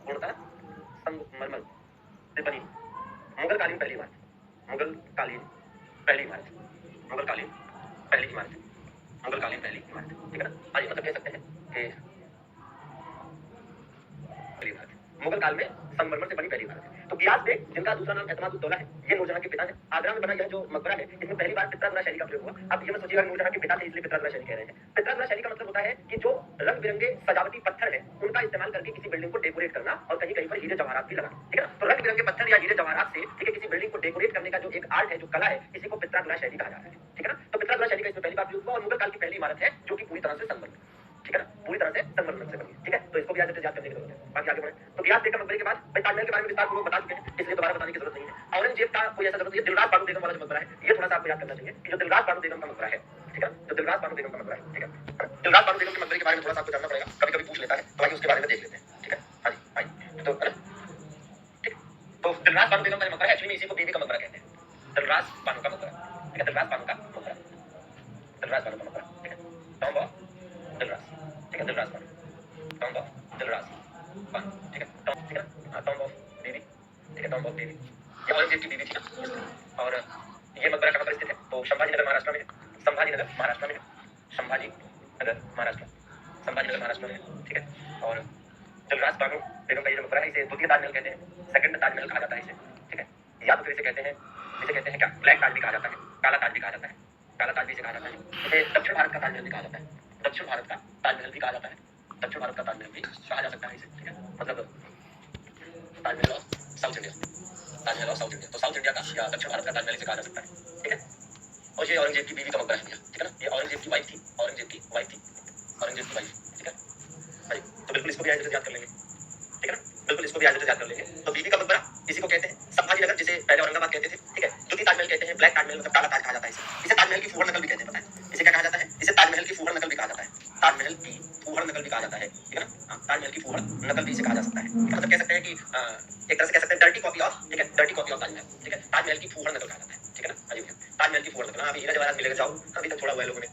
पूर्णतः संगमरमर से बनी मुगल कालीन पहली इमारत, मुगल कालीन पहली इमारत, मुगल कालीन पहली इमारत, मुगल कालीन पहली इमारत, ठीक है ना, हाँ जी, मतलब कह सकते हैं कि पहली इमारत मुगल काल में संगमरमर से बनी पहली इमारत है। तो गियास बेग, जिनका दूसरा नाम एतमाद-उद-दौला है, ये नूरजहां के पिता हैं। आगरा में बना यह जो मकबरा है, इसमें पहली बार पित्रा शैली का प्रयोग हुआ। अब ये मत सोचिएगा नूरजहां के पिता थे इसलिए पित्रा शैली कह रहे हैं। पित्रा शैली का मतलब होता है कि जो रंग बिरंगे सजावटी पत्थर है, उनका इस्तेमाल करके किसी बिल्डिंग को डेकोरेट करना और कहीं कहीं पर हीरे जवाहरात भी लगाना, ठीक है। तो रंग बिरंगे पत्थर या हीरे जवाहरात से, ठीक है, किसी बिल्डिंग को डेकोरेट करने का जो एक आर्ट है, जो कला है, इसी को पित्रा शैली कहा जाता है, ठीक है ना। तो पित्रा शैली का इसमें पहली बार प्रयोग हुआ और मुगल काल की पहली इमारत है जो कि पूरी तरह से संगमरमर, ठीक है ना, पूरी तरह से संगमरमर से बनी, ठीक है। तो इसको भी याद करने की जरूरत है। बाकी आगे बढ़े तो गियास बेग के मकबरे के बाद भाई ताजमहल के बारे में विस्तार पूर्वक बता चुके हैं, इसलिए दोबारा बताने की जरूरत नहीं है। औरंगजेब का कोई ऐसा जरूरत नहीं है। दिलरास बानो बेगम वाला जो मकबरा है, ये थोड़ा सा आपको याद करना चाहिए कि जो दिलरास बानो बेगम का मकबरा है, ठीक है, जो दिलरास बानो बेगम का मकबरा है, ठीक है, दिलरास बानो बेगम के मकबरे के बारे में थोड़ा सा आपको जानना पड़ेगा, कभी कभी पूछ लेता है, तो आइए उसके बारे में देख लेते हैं, ठीक है, हाँ जी, आइए, तो ठीक, तो दिलरास बानो बेगम का मकबरा है, एक्चुअली इसी को बीबी का मकबरा कहते हैं, दिलरास बानो का मकबरा, ठीक है, दिलरास बानो का मकबरा, दिलरास बानो का मकबरा, ठीक है, टॉम्ब ऑफ दिलरास, ठीक है, दिलरास बानो, टॉम्ब ऑफ दिलरास बानो, ठीक है, ठीक है, टॉम्ब ऑफ बीबी, ठीक है, टॉम्ब ऑफ बीबी, ये औरंगजेब की बीबी थी ना, और ये मकबरा कहाँ पर स्थित है, तो संभाजीनगर महाराष्ट्र में है, संभाजीनगर महाराष्ट्र में है, संभाजीनगर महाराष्ट्र, संभाजीनगर महाराष्ट्र में है, ठीक है। और दिलरास बानो बेगम का ये जो मकबरा है, इसे द्वितीय ताजमहल कहते हैं, सेकंड ताजमहल कहा जाता है इसे, ठीक है, या तो फिर इसे कहते हैं क्या, ब्लैक ताज भी कहा जाता है, काला ताज भी कहा जाता है, काला ताज भी इसे कहा जाता है, इसे दक्षिण भारत का ताजमहल भी कहा जाता है, दक्षिण भारत का ताजमहल भी कहा जाता है, दक्षिण भारत का ताजमहल भी कहा जा सकता है इसे, ठीक है, मतलब Taj Mahal of south India, Taj Mahal of south India, तो साउथ इंडिया का या दक्षिण भारत का ताजमहल इसे कहा जा सकता है, ठीक है। और ये औरंगजेब की बीवी का मकबरा है भैया, ठीक है ना, ये औरंगजेब की वाइफ थी, औरंगजेब की वाइफ थी, औरंगजेब की वाइफ, ठीक है। अरे तो बिल्कुल इसको भी आज याद कर लेंगे, ठीक है ना, बिल्कुल इसको भी आज याद कर लेंगे। तो बीवी का मकबरा इसी को कहते हैं, संभाजी नगर जिसे पहले औरंगाबाद कहते थे, ठीक है, द्वितीय ताजमहल कहते हैं, ब्लैक ताजमहल मतलब काला ताज कहा जाता है इसे ताजमहल की फूहड़ नकल भी कहते हैं, पता है इसे क्या कहा जाता है, इसे ताजमहल की फूहड़ नकल भी कहा जाता है, ताजमहल की फूहड़ नकल भी कहा जाता है, ठीक है ना, ताजमहल की फूहड़ नकल भी इसे कहा जा सकता है, मतलब कह सकते हैं कि एक तरह से कह सकते हैं डर्टी कॉपी ऑफ, ठीक है, डर्टी कॉपी ऑफ ताजमहल, ठीक है, ताजमहल की फूहड़ नकल कहा जाता है, ठीक है ना, अजी ताजमहल की फूहड़ नकल। हाँ अभी हीरा जवाहरात मिलेगा, जाओ अभी तक छोड़ा हुआ है लोगों ने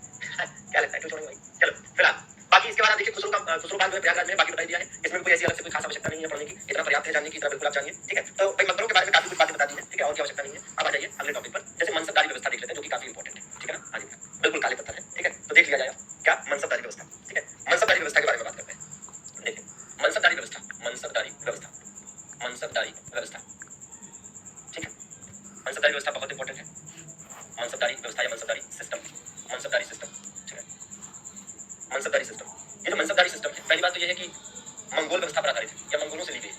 क्या लगता है क्यों छोड़ेंगे भाई, चलो फिलहाल बाकी इसके बाद आप देखिए खुसरो बाग जो है प्रयागराज में बाकी बता दिया है, इसमें कोई ऐसी अलग से कोई खास आवश्यकता नहीं है पढ़ने की, इतना पर्याप्त है जानने की, इतना बिल्कुल आप जानिए, ठीक है। तो भाई मकबरों के बारे में काफी कुछ बातें बता दी है, ठीक है, और की आवश्यकता नहीं है। अब आ जाइए अगले टॉपिक पर, जैसे मनसबदारी व्यवस्था देख लेते हैं जो कि काफी इंपॉर्टेंट है, ठीक है ना, आज बिल्कुल काले पत्थर है, ठीक है, तो देख लिया जाएगा क्या मनसबदारी व्यवस्था, ठीक है, मनसबदारी व्यवस्था के बारे में बात करते हैं। देखिए मनसबदारी व्यवस्था, मनसबदारी व्यवस्था, मनसबदारी व्यवस्था, ठीक है, मनसबदारी व्यवस्था बहुत इंपॉर्टेंट है, मनसबदारी व्यवस्था या मनसबदारी सिस्टम, मनसबदारी सिस्टम, ठीक है, मनसबदारी सिस्टम, ये जो मनसबदारी सिस्टम है, पहली बात तो ये है कि मंगोल व्यवस्था पर आधारित है या मंगोलों से ली गई है,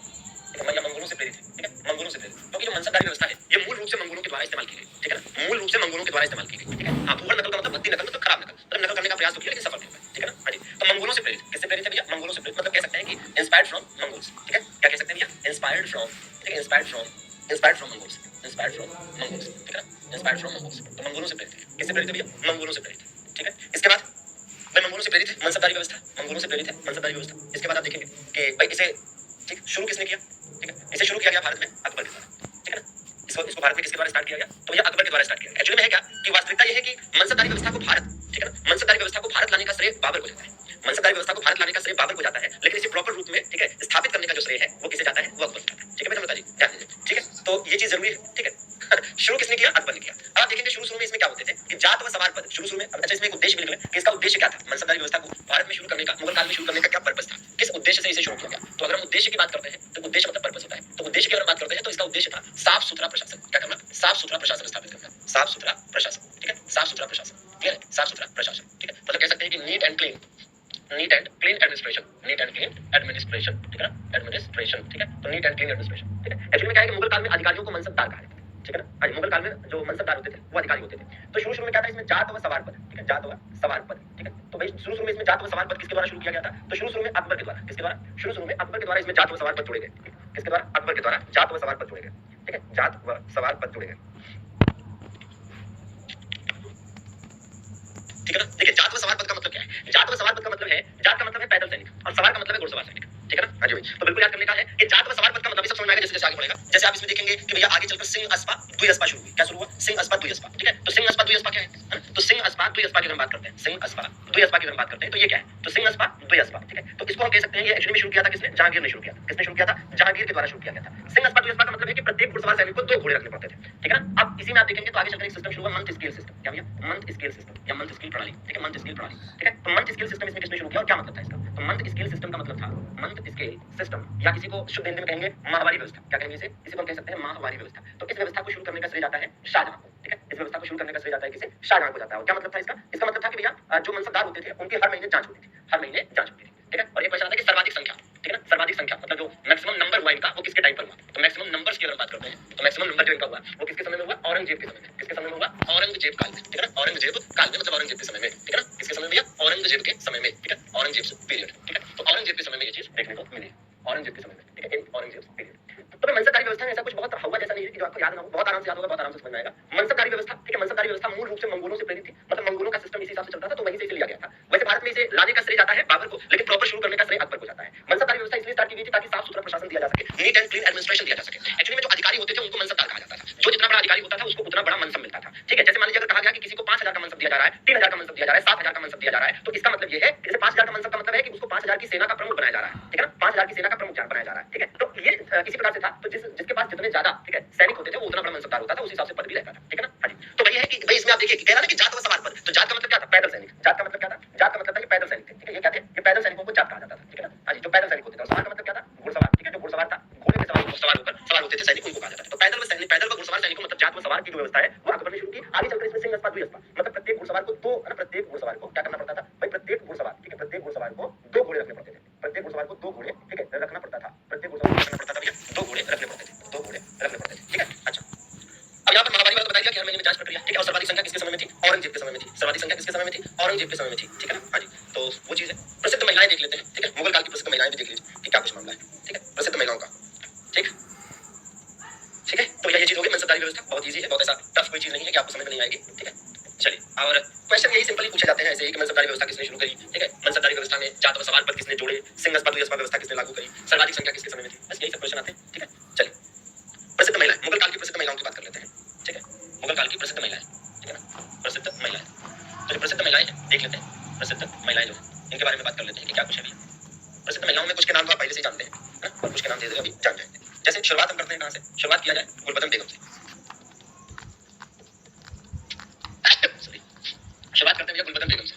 ठीक है, या मंगोलों से प्रेरित है, ठीक है, मंगोलों से प्रेरित, क्योंकि जो मनसबदारी व्यवस्था है ये मूल रूप से मंगोलों के द्वारा इस्तेमाल की गई, ठीक है ना, मूल रूप से मंगोलों के द्वारा इस्तेमाल की गई, ठीक है। हाँ फूहड़ नकल का मतलब भद्दी नकल मतलब खराब नकल, मतलब नकल करने का प्रयास तो किया लेकिन सफल नहीं हुआ, ठीक है ना, हाँ जी। तो मंगोलों से प्रेरित, किससे प्रेरित है भैया, मंगोलों से प्रेरित, मतलब कह सकते हैं कि इंस्पायर्ड फ्रॉम मंगोल्स, ठीक है, क्या कह सकते हैं भैया, इंस्पायर्ड फ्रॉम, ठीक है, inspired from Mongols, inspired from Mongols, ठीक है ना, इंस्पायर्ड फ्रॉम मंगोल्स, तो मंगोलों से प्रेरित है, किससे प्रेरित है भैया, मंगोलों से प्रेरित है, ठीक है। इसके बाद भाई मंगोलों से प्रेरित है मनसबदारी व्यवस्था, मंगोलों से प्रेरित है मनसबदारी व्यवस्था। इसके बाद आप देखेंगे कि भाई इसे ठीक शुरू किसने किया, ठीक है, इसे शुरू किया गया भारत में अकबर के द्वारा, ठीक है ना, इसको भारत में किसके द्वारा स्टार्ट किया गया, तो भैया अकबर के द्वारा स्टार्ट किया गया। एक्चुअली में है क्या कि वास्तविकता ये है कि मनसबदारी व्यवस्था को भारत, ठीक है ना, मनसबदारी व्यवस्था को भारत लाने का श्रेय बाबर को जाता है, मनसबदारी व्यवस्था को भारत लाने का श्रेय बाबर को जाता है, लेकिन इसे प्रॉपर रूप में, ठीक है, स्थापित करने का जो श्रेय है वो किसे जाता है, वो अकबर को जाता है, ठीक है बेटा जी ध्यान दीजिए, ठीक है, तो ये चीज जरूरी है, ठीक है। शुरू किसने किया, अकबर ने किया। अब आप देखेंगे शुरू में इसमें क्या होते थे कि जात व सवार पद शुरू में, अच्छा इसमें एक उद्देश्य भी निकले कि इसका उद्देश्य क्या था, मनसबदारी व्यवस्था को भारत में शुरू करने का, मुगल काल में शुरू करने का क्या पर्पस था, किस उद्देश्य से इसे शुरू किया गया। तो अगर हम उद्देश्य की बात करते हैं तो उद्देश्य मतलब पर्पस होता है, तो उद्देश्य की अगर बात करते हैं तो इसका उद्देश्य था साफ सुथरा प्रशासन, क्या करना, साफ सुथरा प्रशासन स्थापित करना, साफ सुथरा प्रशासन, ठीक है, साफ सुथरा प्रशासन, क्लियर है, साफ सुथरा प्रशासन, ठीक है, मतलब कह सकते हैं कि neat and clean, neat and clean administration, neat and clean administration, ठीक है ना, एडमिनिस्ट्रेशन, ठीक है, तो नीट एंड क्लीन एडमिनिस्ट्रेशन, ठीक है। एक्चुअली में क्या है कि मुगल काल में अधिकारियों को मनसबदार कहा जाता था, ठीक है ना, आज मुगल काल में जो मनसबदार होते थे वो अधिकारी होते थे। तो शुरू में क्या था, इसमें जात व सवार पद, ठीक है, जात व सवार पद, ठीक है, तो भाई शुरू में इसमें जात व सवार पद किसके द्वारा शुरू किया गया था, तो शुरू में अकबर के द्वारा, किसके द्वारा, शुरू में अकबर के द्वारा इसमें जात व सवार पद जोड़े गए, किसके द्वारा, अकबर के द्वारा जात व सवार पद जोड़े गए, ठीक है, जात व सवार पद जोड़े गए, ठीक है ना। देखिए जात व सवार पद का मतलब क्या है, जात व सवार पद का मतलब है, जात का मतलब है पैदल सैनिक और सवार का मतलब है घुड़सवार सैनिक, ठीक है ना, हाँ जी भाई। तो बिल्कुल याद करने का है कि जात व सवार पद का मतलब सब समझ में आएगा जैसे जैसे आगे बढ़ेगा। जैसे आप इसमें देखेंगे कि भैया आगे चलकर सिंह अस्पा दुई अस्पा शुरू हुई, क्या शुरू हुआ, सिंह अस्पा दुई अस्पा, ठीक है, तो सिंह अस्पा दुई अस्पा क्या है, तो सिंह अस्पा दुई अस्पा की हम बात करते हैं, सिंह अस्पा दुई अस्पा की हम बात करते हैं, तो ये क्या है, तो सिंह अस्पा दुई अस्पा, ठीक है, तो इसको हम कह सकते हैं ये एक्चुअली में शुरू किया था किसने, जहांगीर ने शुरू किया था, किसने शुरू किया था, जहांगीर के द्वारा शुरू किया गया था। सिंह अस्पा दुई अस्पा का मतलब है कि प्रत्येक घुड़सवार सैनिक को 2 घोड़े रखने पड़ते थे, ठीक है ना। अब इसी में आप देखेंगे तो आगे चलकर एक सिस्टम शुरू हुआ, मंथ स्केल सिस्टम, क्या भैया, मंथ स्केल सिस्टम या मंथ स्केल प्रणाली, ठीक है, मंथ स्केल प्रणाली, ठीक है। तो मंथ स्केल सिस्टम इसमें किसने शुरू किया और क्या मतलब था इसका, तो मंथ स्केल सिस्टम का मतलब था, मंथ स्केल सिस्टम या किसी को शुद्ध हिंदी में कहेंगे माहवारी व्यवस्था, क्या कहेंगे इसे, इसी को हम कह सकते हैं माहवारी व्यवस्था। तो इस व्यवस्था को शुरू करने का श्रेय जाता है शाहजहां को, ठीक है, इस व्यवस्था को शुरू करने का श्रेय जाता है किसे, शाहजहां को जाता है। और क्या मतलब था इसका, इसका मतलब था कि भैया जो मनसबदार होते थे उनकी हर महीने जांच होती थी, हर महीने जांच होती थी, ठीक है। और एक क्वेश्चन आता है कि सर्वाधिक संख्या, ठीक है ना, सर्वाधिक संख्या मतलब जो मैक्सिमम नंबर हुआ इनका वो किसके टाइम पर हुआ, तो मैक्सिमम नंबर्स की अगर बात करते हैं तो मैक्सिमम नंबर जो इनका हुआ वो किसके समय में हुआ, औरंगजेब के समय में, किसके समय में हुआ, औरंगजेब काल में, ठीक है ना, औरंगजेब काल में मतलब औरंगजेब के समय में, ठीक है ना, किसके समय में भैया, औरंगजेब के समय में, ठीक है, औरंगजेब पीरियड, ठीक है, तो औरंगजेब के समय में ये चीज देखने को मिली, औरंगजेब के समय में, ठीक है, इन औरंगजेब पीरियड। तो मनसबदारी व्यवस्था में ऐसा कुछ बहुत हुआ जैसा नहीं है कि जो आपको याद ना हो, बहुत आराम से याद होगा, बहुत आराम से समझ में आएगा। मनसबदारी व्यवस्था, ठीक है, मनसबदारी व्यवस्था मूल रूप से मंगोलों से प्रेरित थी, मतलब मंगोलों का सिस्टम इसी हिसाब से चलता था, तो वहीं से इसे लिया गया था। वैसे भारत में इसे लाने का श्रेय जाता है बाबर को, लेकिन प्रॉपर शुरू करने का श्रेय अकबर को जाता है। मनसबदारी व्यवस्था इसलिए स्टार्ट की गई थी ताकि साफ सुथरा प्रशासन दिया जा सके, नीट एंड क्लीन एडमिनिस्ट्रेशन दिया जा सके। एक्चुअली में जो अधिकारी होते थे उनको मनसबदार कहा जाता था, जो जितना बड़ा अधिकारी होता था उसको उतना बड़ा मनसब मिलता था, ठीक है। जैसे मान लीजिए अगर कहा गया कि किसी को 5000 का मनसब दिया जा रहा है, 3000 का मनसब दिया जा रहा है, 7000 का मनसब दिया जा रहा है, तो इसका मतलब ये है कि जैसे 5000 का मनसब का मतलब है कि उसको 5000 की सेना का प्रमुख बनाया जा रहा है, ठीक है ना, 5000 की सेना का प्रमुख बनाया जा रहा है, ठीक है। तो ये इसी प्रकार से था, तो जिसके पास जितने ज्यादा, ठीक है, सैनिक होते थे वो उतना बड़ा मनसबदार होता था, उस हिसाब से पद भी रहता था, ठीक है ना, हाँ जी। तो वही है कि भाई इसमें आप देखिए कि कह रहा है कि जात व सवार पद, तो जात का मतलब क्या था, पैदल सैनिक, जात का मतलब क्या था, जात का मतलब था कि पैदल सैनिक थे, ठीक है, ये क्या थे, ये पैदल सैनिकों को जात कहा जाता था, ठीक है ना, हाँ जी, जो पैदल सैनिक होते थे। और सवार का मतलब क्या था, घुड़सवार, ठीक है, जो घुड़सवार था, घोड़े पे सवार होकर सवार होते थे सैनिक, उनको कहा जाता था। तो पैदल व घुड़सवार सैनिकों मतलब जात व सवार की जो व्यवस्था है वो अकबर ने शुरू की। आगे चलकर इसमें सिंह अस्पा दुई अस्पा मतलब प्रत्येक घुड़सवार को 2, प्रत्येक घुड़सवार को क्या करना पड़ता था भाई, प्रत्येक घुड़सवार, ठीक है, प्रत्येक घुड़सवार को 2 घोड़े रखने पड़ते थे, के समय में थी, ठीक है ना। हाँ जी, तो वो चीज है। प्रसिद्ध महिलाएं देख लेते हैं, ठीक है, मुगल काल की प्रसिद्ध महिलाएं भी देख लीजिए कि क्या कुछ मामला है, ठीक है, प्रसिद्ध महिलाओं का, ठीक ठीक है। तो ये चीज होगी मनसबदारी व्यवस्था, बहुत ईजी है, बहुत ऐसा टफ कोई चीज नहीं है कि आपको समझ में नहीं आएगी, ठीक है। चलिए, और क्वेश्चन यही सिंपली पूछे जाते हैं ऐसे ही कि मनसबदारी व्यवस्था किसने शुरू करी, ठीक है, मनसबदारी व्यवस्था में जात व सवाल पद किसने जोड़े, सिंहस्पद व्यवस्था व्यवस्था किसने लागू करी, सर्वाधिक संख्या किसके समय में थी, बस यही सब क्वेश्चन आते हैं, ठीक है। चलिए, प्रसिद्ध महिलाएं, मुगल काल की प्रसिद्ध महिलाओं की बात कर लेते हैं, ठीक है, मुगल काल की प्रसिद्ध महिलाएं, ठीक है ना, प्रसिद्ध महिलाएं। तो जो प्रसिद्ध महिलाएं हैं देख लेते हैं, प्रसिद्ध महिलाएं जो है इनके बारे में बात कर लेते हैं कि क्या कुछ है भैया। प्रसिद्ध महिलाओं में कुछ के नाम तो आप पहले से जानते हैं, है ना, और कुछ के नाम धीरे-धीरे अभी जान जाएंगे। जैसे शुरुआत हम करते हैं कहां से, शुरुआत किया जाए गुलबदन बेगम से। शुरुआत करते हैं भैया गुलबदन बेगम से,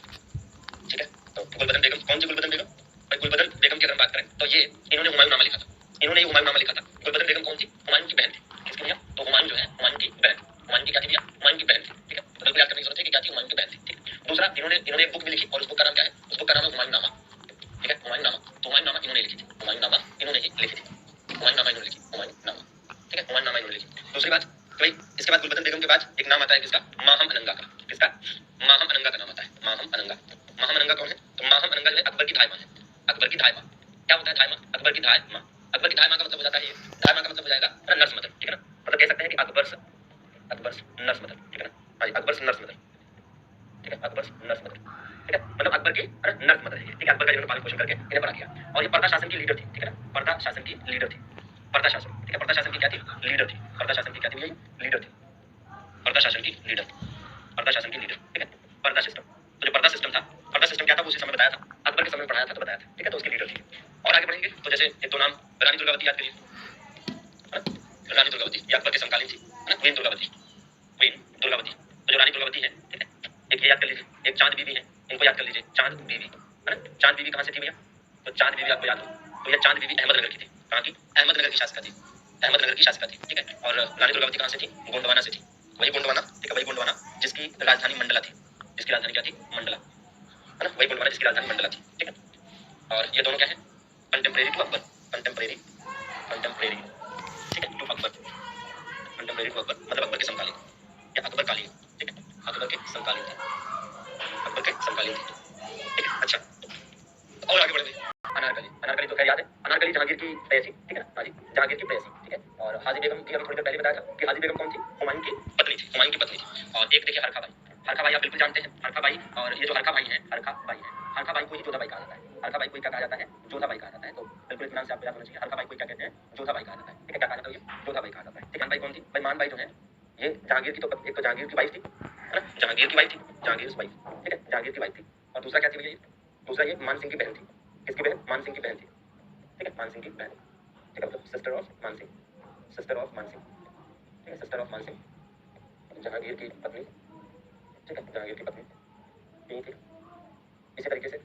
ठीक है। तो गुलबदन बेगम कौन सी गुलबदन बेगम, भाई गुलबदन बेगम की अगर हम बात करें तो ये इन्होंने हुमायूंनामा लिखा था, इन्होंने हुमायूंनामा लिखा था। गुलबदन बेगम कौन थी, हुमायूं की बहन थी, किसकी भैया, तो हुमायूं जो है हुमायूं की बहन, हुमायूं की क्या थी भैया, हुमायूं की बहन थी, ठीक है। तो बिल्कुल याद करने की जरूरत है कि क्या थी, हुमायूं की बहन थी, ठीक। दूसरा इन्होंने एक बुक भी लिखी और उस बुक का नाम क्या है, उस बुक का नाम है हुमायूंनामा, ठीक है, हुमायूंनामा। तो हुमायूंनामा इन्होंने लिखी थी, हुमायूंनामा इन्होंने ही लिखी थी, हुमायूंनामा इन्होंने लिखी, हुमायूंनामा, ठीक है, हुमायूंनामा इन्होंने लिखी। दूसरी बात भाई, इसके बाद गुलबदन बेगम के बाद एक नाम आता है किसका, माहम अनंगा का, किसका, माहम अनंगा का नाम आता है, माहम अनंगा। माहम अनंगा कौन है, तो माहम अनंगा जो है अकबर की धाई माँ है, अकबर की धाई माँ। क्या होता है धाई माँ, अकबर की धाई माँ, अकबर की धाई माँ का मतलब हो जाता है, धाई माँ का मतलब हो जाएगा नर्स मदर, ठीक है ना, मतलब कह सकते हैं कि अकबर नर्स मदर, ठीक है ना, हाँ अकबर नर्स मदर, ठीक है, अकबर नर्स मदर, ठीक है, मतलब अकबर की नर्स मदर है, ठीक है, अकबर का जिन्होंने पालन पोषण करके इन्हें बड़ा किया। और ये पर्दा शासन की लीडर थी, ठीक है ना, पर्दा शासन की लीडर थी, पर्दा शासन, ठीक है, पर्दा शासन की क्या थी, लीडर थी, पर्दा शासन की क्या थी, लीडर थी, पर्दा शासन की लीडर, पर्दा शासन की लीडर, ठीक है, पर्दा सिस्टम। तो जो पर्दा सिस्टम था, पर्दा सिस्टम क्या था वो उसी समय बताया था, अकबर के समय में पढ़ाया था तो बताया था, ठीक है, तो उसकी लीडर थी। और आगे बढ़ेंगे तो जैसे एक दो नाम, रानी दुर्गावती याद करिए, रानी दुर्गावती ये अकबर के समकालीन थी, है ना, क्वीन दुर्गावती, क्वीन दुर्गावती। तो जो रानी दुर्गावती है, ठीक है, एक ये याद कर लीजिए, एक चांद बीबी है, इनको याद कर लीजिए, चांद बीबी, है ना, चांद बीबी कहाँ से थी भैया, तो चांद बीबी आपको याद हो तो यह चांद बीबी अहमदनगर की थी, कहाँ की, अहमदनगर की शासिका थी, अहमदनगर की शासिका थी, ठीक है। और रानी दुर्गावती कहाँ से थी, गोंडवाना से थी, वही गोंडवाना, ठीक है, वही गोंडवाना जिसकी राजधानी मंडला थी, जिसकी राजधानी क्या थी, मंडला, है ना, वही गोंडवाना जिसकी राजधानी मंडला थी, ठीक है। और ये दोनों क्या है, contemporary to Akbar, contemporary, contemporary, ठीक है, to Akbar, contemporary to Akbar मतलब अकबर के समकालीन या अकबर कालीन, ठीक है, अकबर के समकालीन थे, अकबर के समकालीन थे, ठीक है। अच्छा, और आगे बढ़ेंगे, अनारकली, अनारकली तो खैर याद है, अनारकली जहांगीर की प्रेयसी, ठीक है ना, हाँ जी, जहांगीर की प्रेयसी, ठीक है। और हाजी बेगम की अभी थोड़ी देर पहले बताया था कि हाजी बेगम कौन थी, हुमायूं की पत्नी थी, हुमायूं की पत्नी थी। और एक देखिए हरखा भाई, हरखा भाई आप बिल्कुल जानते हैं, हरखा भाई, और ये जो हरखा भाई है, हरखा भाई है, हरखा भाई को ही जोधा भाई कहा जाता है, हरखा भाई को क्या कहा जाता है, जोधा भाई कहा जाता है। तो बिल्कुल इत्मीनान से आपको याद होना चाहिए, हरखा भाई को क्या कहते हैं, जोधा भाई कहा जाता है, ठीक है, क्या कहा जाता है, जोधा भाई कहा जाता है, ठीक है। भाई कौन थी, भाई मान भाई जो है ये जहांगीर की, तो एक तो जहांगीर की वाइफ थी, है ना, जहांगीर की वाइफ थी, जहांगीर वाइफ, ठीक है, जहांगीर की वाइफ थी। और दूसरा क्या थी भैया, दूसरा ये मान सिंह की बहन थी, किसकी बहन, मान सिंह की बहन थी, ठीक है, मान सिंह की बहन, ठीक है, मतलब सिस्टर ऑफ मान सिंह, सिस्टर ऑफ मान सिंह, ठीक है, सिस्टर ऑफ मान सिंह, जहांगीर की पत्नी, ठीक है, जहांगीर की पत्नी यही थी। इसी तरीके से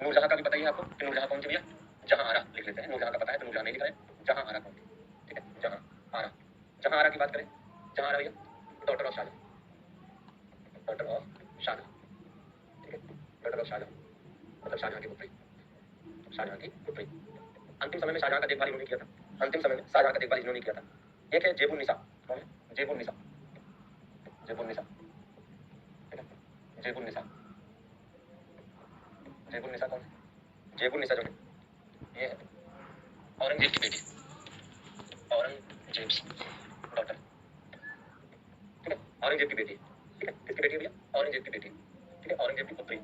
नूरजहां का भी पता ही है आपको कि नूरजहां कौन थी भैया, जहां आरा लिख लेते हैं, नूरजहां का पता है तो नूरजहां नहीं लिख रहे हैं, जहां आरा कौन थी, ठीक है, जहां आरा, जहां आरा की बात करें, जहां आरा भैया daughter of Shahjahan, daughter of Shahjahan, ठीक है, डॉटर ऑफ शाहजहां मतलब शाहजहां की पुत्री, शाहजहां की पुत्री। अंतिम समय में शाहजहां का देखभाल इन्होंने किया था, अंतिम समय में शाहजहां का देखभाल इन्होंने किया था। एक है जेबुन निसा, कौन है, जेबुन निसा, जेबुन निसा, ठीक है, जेबुन निसा, जेबुन निसा कौन है, जेबुन निसा जो है ये है औरंगजेब की बेटी, औरंगजेब डॉटर, ठीक है, औरंगजेब की बेटी, ठीक है, किसकी बेटी है भैया, औरंगजेब की बेटी, ठीक है, औरंगजेब की पुत्री।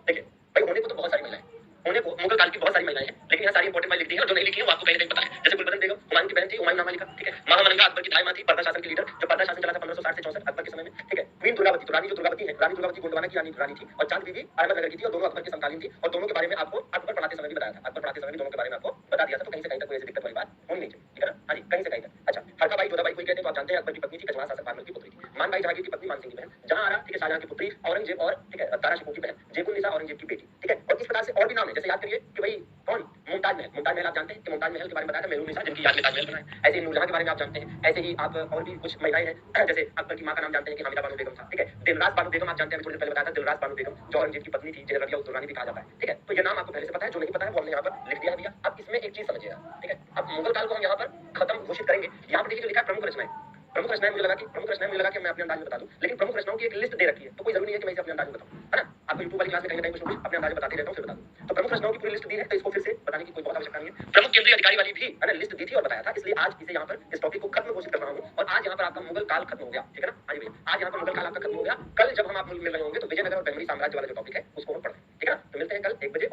देखिए भाई होने को तो बहुत सारी महिलाएं, होने को मुगल काल की बहुत सारी महिलाएं हैं, लेकिन यहाँ सारी इंपॉर्टेंट महिला लिख दी है, और जो नहीं लिखी है वो आपको कहीं ना कहीं पता है। जैसे गुलबदन बेगम हुमायूं की बहन थी, हुमायूं नामा लिखा, ठीक है, महामनंगा अकबर की धाई माँ थी, पर्दा शासन की लीडर, जो पर्दा शासन चला था 1560 से 64 अकबर के समय में, ठीक है। क्वीन दुर्गावती, तो रानी जो दुर्गावती है, रानी दुर्गावती गोंडवाना की रानी थी, और चांद बीबी अहमदनगर की थी, और दोनों अकबर के समकालीन थी, और दोनों के बारे में आपको अकबर पढ़ाते समय भी बताया था, अकबर पढ़ाते समय भी दोनों के बारे में आपको बता दिया था। तो कहीं से कहीं तक कोई ऐसी दिक्कत वाली बात होनी नहीं चाहिए, ठीक है ना, हाँ जी, कहीं से कहीं तक। अच्छा, हरका भाई जोधा भाई कोई कहते हैं तो आप जानते हैं अकबर की पत्नी थी, कछवाहा शासक बाबर की पुत्री थी। मान भाई जहांगीर की पत्नी, मान सिंह की बहन, जहां आरा, ठीक है, शाहजहां की पुत्री, औरंगजेब और, ठीक है, तारा शिकोह की बहन, जेबुन निसा औरंगजेब की बेटी, ठीक है। और इस प्रकार से और भी नाम है, जैसे याद करिए कि भाई कौन, मुमताज महल, मुमताज महल आप जानते हैं कि मुमताज महल के बारे में बताया था, मेहरुन निसा जिनकी याद में ताजमहल बना है। ऐसे ही नूरजहां के बारे में आप जानते हैं, ऐसे ही आप और भी कुछ महिलाएं हैं, जैसे अकबर की मां का नाम जानते हैं कि हामिदा बानो बेगम था, ठीक है। दिलरास बानो बेगम आप जानते हैं, थोड़ी देर पहले बताया था, दिलरास बानो बेगम जो औरंगजेब की पत्नी थी, जिन्हें रबिया उद दुर्रानी भी कहा जाता है, ठीक है। तो ये नाम आपको पहले से पता है, जो नहीं पता है वो हमने यहाँ पर लिख दिया है भैया। अब इसमें एक चीज समझिएगा, ठीक है, अब मुगल काल को हम यहाँ पर खत्म घोषित करेंगे। यहाँ पर देखिए जो लिखा है प्रमुख रचनाएं, प्रमुख रचनाएं मुझे लगा कि मैं अपने अंदाज में बता दूं, लेकिन प्रमुख रचनाओं की एक लिस्ट दे रखी है, तो कोई जरूरी नहीं है कि मैं इसे अपने अंदाज में बताऊं, है ना? आपको यूट्यूब वाली क्लास में कहीं ना कहीं कुछ अपने अंदाज में बताते रहता हूं, फिर बता दूं। तो प्रमुख रचनाओं की पूरी लिस्ट दी है, तो इसको फिर से बताने की कोई बहुत आवश्यकता नहीं है। प्रमुख केंद्रीय अधिकारी वाली भी है ना लिस्ट दी थी और बताया था, इसलिए आज इसे यहाँ पर इस टॉपिक को खत्म घोषित कर रहा हूँ, और आज यहाँ पर आपका मुगल काल खत्म हो गया, ठीक है ना? हाँ जी भैया, आज यहाँ पर मुगल काल आपका खत्म हो गया। कल जब हम आप मिल रहे होंगे तो विजयनगर और बहमनी साम्राज्य वाला जो टॉपिक है उसको हम पढ़ें, ठीक है ना? तो मिलते हैं कल 1 बजे।